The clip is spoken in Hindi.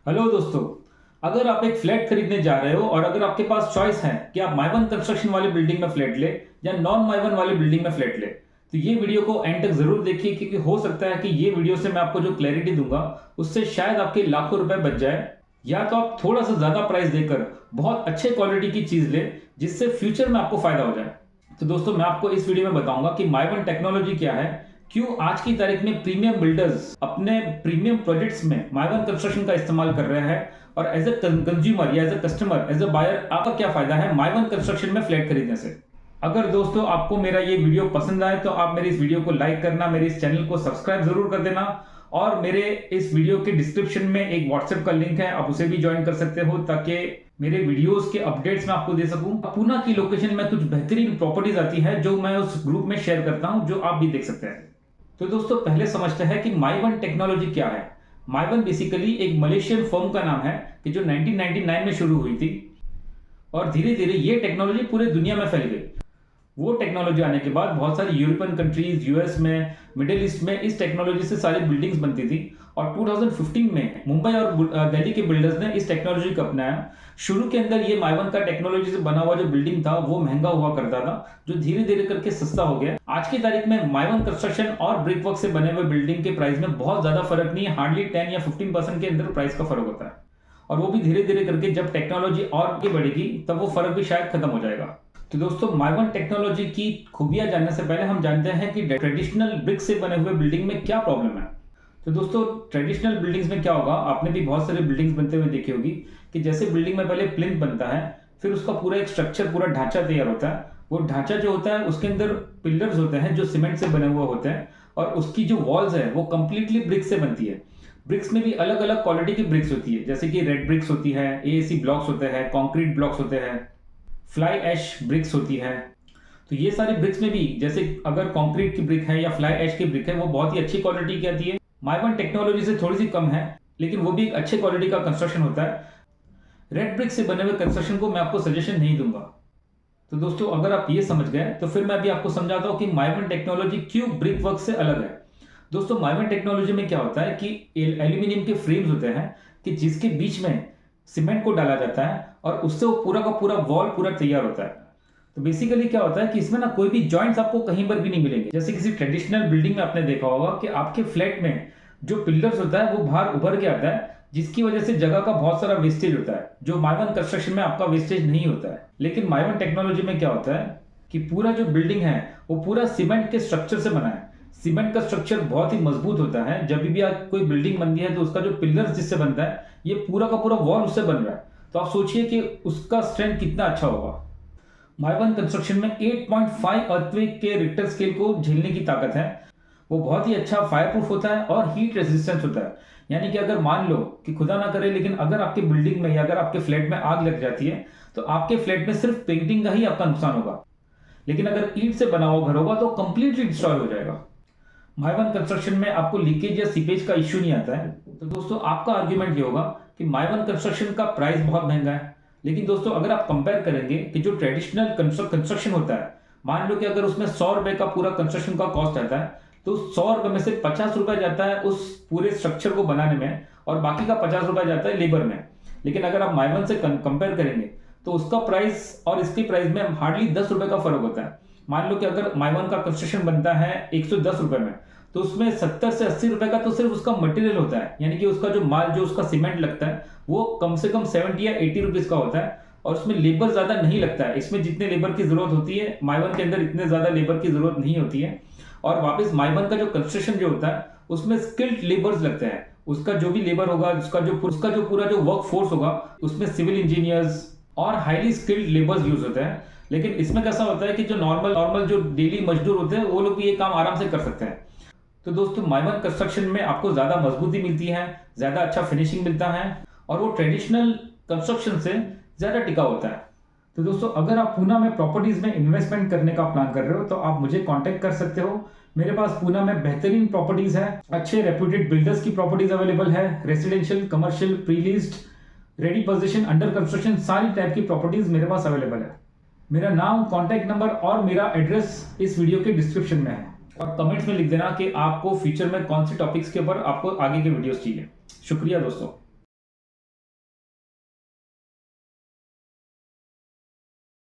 हेलो दोस्तों। अगर आप एक फ्लैट खरीदने जा रहे हो और अगर आपके पास चॉइस है कि आप माइवन कंस्ट्रक्शन वाली बिल्डिंग में फ्लैट ले या नॉन माइवन वाली बिल्डिंग में फ्लैट ले, तो ये वीडियो को एंड तक जरूर देखिए, क्योंकि हो सकता है कि ये वीडियो से मैं आपको जो क्लैरिटी दूंगा उससे शायद आपके लाखों रुपए बच जाए, या तो आप थोड़ा सा ज्यादा प्राइस देकर बहुत अच्छे क्वालिटी की चीज ले जिससे फ्यूचर में आपको फायदा हो जाए। तो दोस्तों, मैं आपको इस वीडियो में बताऊंगा कि माइवन टेक्नोलॉजी क्या है, क्यों आज की तारीख में प्रीमियम बिल्डर्स अपने प्रीमियम प्रोजेक्ट्स में माइवन कंस्ट्रक्शन का इस्तेमाल कर रहे हैं, और एज ए कंज्यूमर या as a customer, as a buyer, आपका क्या फायदा है माइवन कंस्ट्रक्शन में फ्लैट खरीदने से। अगर दोस्तों आपको मेरा ये वीडियो पसंद आए तो आप मेरे इस वीडियो को लाइक करना, मेरे इस चैनल को सब्सक्राइब जरूर कर देना, और मेरे इस वीडियो के डिस्क्रिप्शन में एक व्हाट्सएप का लिंक है, आप उसे भी ज्वाइन कर सकते हो ताकि मेरे वीडियोस के अपडेट्स मैं आपको दे सकूं। पूना की लोकेशन में कुछ बेहतरीन प्रॉपर्टीज आती है जो मैं उस ग्रुप में शेयर करता हूं, जो आप भी देख सकते हैं। तो दोस्तों, पहले समझते हैं कि माइवन टेक्नोलॉजी क्या है। माइवन बेसिकली एक मलेशियन फर्म का नाम है कि जो 1999 में शुरू हुई थी, और धीरे धीरे ये टेक्नोलॉजी पूरे दुनिया में फैल गई। वो टेक्नोलॉजी आने के बाद बहुत सारी यूरोपियन कंट्रीज, यूएस में, मिडिल ईस्ट में इस टेक्नोलॉजी से सारी बिल्डिंग्स बनती थी, और 2015 में मुंबई और दिल्ली के बिल्डर्स ने इस टेक्नोलॉजी को अपनाया। शुरू के अंदर ये माइवन का टेक्नोलॉजी से बना हुआ जो बिल्डिंग था वो महंगा हुआ करता था, जो धीरे धीरे करके सस्ता हो गया। आज की तारीख में माइवन कंस्ट्रक्शन और ब्रिक वर्क से बने हुए बिल्डिंग के प्राइस में बहुत ज्यादा फर्क नहीं है, हार्डली 10 या 15% के अंदर प्राइस का फर्क होता है, और वो भी धीरे धीरे करके जब टेक्नोलॉजी और आगे बढ़ेगी तब वो फर्क भी शायद खत्म हो जाएगा। तो दोस्तों, माइवन टेक्नोलॉजी की खूबियां जानने से पहले हम जानते हैं कि ट्रेडिशनल ब्रिक से बने हुए बिल्डिंग में क्या प्रॉब्लम है। तो दोस्तों, ट्रेडिशनल बिल्डिंग्स में क्या होगा, आपने भी बहुत सारे बिल्डिंग्स बनते हुए देखी होगी कि जैसे बिल्डिंग में पहले प्लिंथ बनता है, फिर उसका पूरा एक स्ट्रक्चर, पूरा ढांचा तैयार होता है। वो ढांचा जो होता है उसके अंदर पिलर्स होते हैं जो सीमेंट से बने हुए होते हैं, और उसकी जो वॉल्स है वो कंप्लीटली ब्रिक से बनती है। ब्रिक्स में भी अलग अलग क्वालिटी की ब्रिक्स होती है, जैसे कि रेड ब्रिक्स होती है, एएसी ब्लॉक्स होते हैं, कंक्रीट ब्लॉक्स होते हैं, फ्लाई ऐश ब्रिक्स होती है। तो ये सारी ब्रिक्स में भी, जैसे अगर कंक्रीट की ब्रिक है या फ्लाई ऐश की ब्रिक है, वो बहुत ही अच्छी क्वालिटी की आती है। माइवन टेक्नोलॉजी से थोड़ी सी कम है, लेकिन वो भी एक अच्छे क्वालिटी का कंस्ट्रक्शन होता है। रेड ब्रिक से बने हुए कंस्ट्रक्शन को मैं आपको सजेशन नहीं दूंगा। तो दोस्तों, अगर आप ये समझ गए तो फिर मैं अभी आपको समझाता हूँ कि माइवन टेक्नोलॉजी क्यों ब्रिक वर्क से अलग है। दोस्तों, माइवन टेक्नोलॉजी में क्या होता है कि एल्यूमिनियम के फ्रेम्स होते हैं कि जिसके बीच में सीमेंट को डाला जाता है, और उससे वो पूरा का पूरा वॉल पूरा तैयार होता है। तो बेसिकली क्या होता है कि इसमें ना कोई भी जॉइंट्स आपको कहीं पर भी नहीं मिलेंगे। जैसे किसी ट्रेडिशनल बिल्डिंग में आपने देखा होगा कि आपके फ्लैट में जो पिलर्स होता है वो बाहर उभर के आता है, जिसकी वजह से जगह का बहुत सारा वेस्टेज होता है, जो माइवन कंस्ट्रक्शन में आपका वेस्टेज नहीं होता है। लेकिन माइवन टेक्नोलॉजी में क्या होता है कि पूरा जो बिल्डिंग है वो पूरा सीमेंट के स्ट्रक्चर से बना है। सीमेंट का स्ट्रक्चर बहुत ही मजबूत होता है। जब भी आप कोई बिल्डिंग बनती है तो उसका जो पिलर्स जिससे बनता है, ये पूरा का पूरा वॉल उससे बन रहा है। तो आप सोचिए कि उसका स्ट्रेंथ कितना अच्छा होगा। माइवन कंस्ट्रक्शन में 8.5 अर्थक्वेक के रिक्टर स्केल को झेलने की ताकत है। वो बहुत ही अच्छा फायर प्रूफ होता है और हीट रेजिस्टेंस होता है। यानी कि अगर मान लो कि खुदा ना करे, लेकिन अगर आपके बिल्डिंग में या अगर आपके फ्लैट में आग लग जाती है तो आपके फ्लैट में सिर्फ पेंटिंग का ही आपका नुकसान होगा, लेकिन अगर ईंट से बना हुआ घर होगा तो कंप्लीटली डिस्ट्रॉय हो जाएगा। माइवन कंस्ट्रक्शन में आपको लीकेज या सीपेज का इश्यू नहीं आता है। तो दोस्तों, आपका आर्ग्यूमेंट ये होगा कि माइवन कंस्ट्रक्शन का प्राइस बहुत महंगा है। लेकिन दोस्तों, अगर आप कंपेयर करेंगे कि जो ट्रेडिशनल कंस्ट्रक्शन होता है, मान लो कि अगर उसमें 100 रुपए का पूरा कंस्ट्रक्शन का कॉस्ट आता है, तो 100 रुपए में से 50 रुपए जाता है उस पूरे स्ट्रक्चर को बनाने में, और बाकी का 50 रुपए जाता है लेबर में। लेकिन अगर आप माइवन से कंपेयर करेंगे तो उसका प्राइस और इसके प्राइस में हार्डली 10 रुपए का फर्क होता है। मान लो कि अगर माइवन का कंस्ट्रक्शन बनता है 110 रुपए में, तो उसमें 70 से 80 रुपए का तो सिर्फ उसका मटेरियल होता है, यानी कि उसका जो माल, जो उसका सीमेंट लगता है, वो कम से कम 70 या 80 रुपीज का होता है, और उसमें लेबर ज्यादा नहीं लगता है। इसमें जितने लेबर की जरूरत होती है, माइवन के अंदर इतने ज्यादा लेबर की जरूरत नहीं होती है। और वापस माइवन का जो कंस्ट्रक्शन जो होता है उसमें स्किल्ड लेबर्स लगते हैं। उसका जो भी लेबर होगा, उसका जो पूरा जो वर्क फोर्स होगा, उसमें सिविल इंजीनियर्स और हाईली स्किल्ड लेबर्स यूज होते हैं। लेकिन इसमें कैसा होता है कि जो नॉर्मल जो डेली मजदूर होते हैं वो लोग भी ये काम आराम से कर सकते हैं। तो दोस्तों, माइवन कंस्ट्रक्शन में आपको ज्यादा मजबूती मिलती है, ज्यादा अच्छा फिनिशिंग मिलता है, और वो ट्रेडिशनल कंस्ट्रक्शन से ज्यादा टिका होता है। तो दोस्तों, अगर आप पूना में प्रॉपर्टीज में इन्वेस्टमेंट करने का प्लान कर रहे हो तो आप मुझे कांटेक्ट कर सकते हो। मेरे पास पूना में बेहतरीन प्रॉपर्टीज है, अच्छे रेप्यूटेड बिल्डर्स की प्रॉपर्टीज अवेलेबल है, residential, commercial, preleased, ready position, under construction, सारी टाइप की प्रॉपर्टीज मेरे पास अवेलेबल है। मेरा नाम, कॉन्टैक्ट नंबर और मेरा एड्रेस इस वीडियो के डिस्क्रिप्शन में है, और कमेंट्स में लिख देना कि आपको फ्यूचर में कौन से टॉपिक्स के ऊपर आपको आगे के वीडियोस चाहिए। शुक्रिया दोस्तों।